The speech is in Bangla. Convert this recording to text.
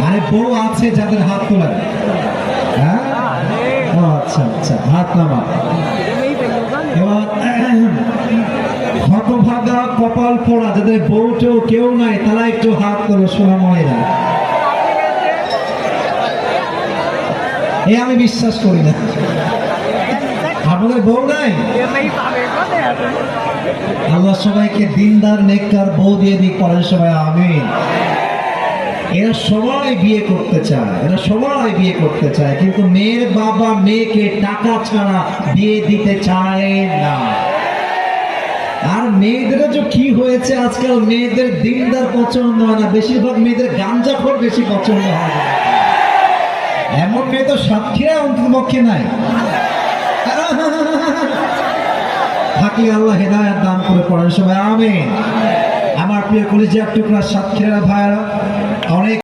আরে বউ আছে যাদের হাত তোলেন, হ্যাঁ ও আচ্ছা আচ্ছা, হাত নামা। এবার হতভাগা কপাল পোড়া যাদের বউটেও কেউ নাই তারা একটু হাত তোলো সোনাময়েরা। এ আমি বিশ্বাস করি না আপনাদের বউ নাই। আল্লাহ সবাইকে দিনদার নেককার বউ দিয়ে দিক, পরের সবাই আমিন। এরা সবাই বিয়ে করতে চায়, এরা সবাই বিয়ে করতে চায়, কিন্তু মেয়ের বাবা মেয়েকে টাকা ছাড়া বিয়ে দিতে চায় না। আর মেয়েদের যে কি হয়েছে আজকাল, মেয়েদের দিনদার পছন্দ হয় না, বেশিরভাগ মেয়েদের গাঞ্জাখোর বেশি পছন্দ হয়। এমন মেয়ে তো সাতক্ষীরা অন্ততপক্ষে নাই, থাকলে আল্লাহ হেদায়েত দান করে, পড়েন সবাই আমিন। আমার প্রিয় কলিজার টুকরা সাতক্ষীরা ভাইরা, অনেক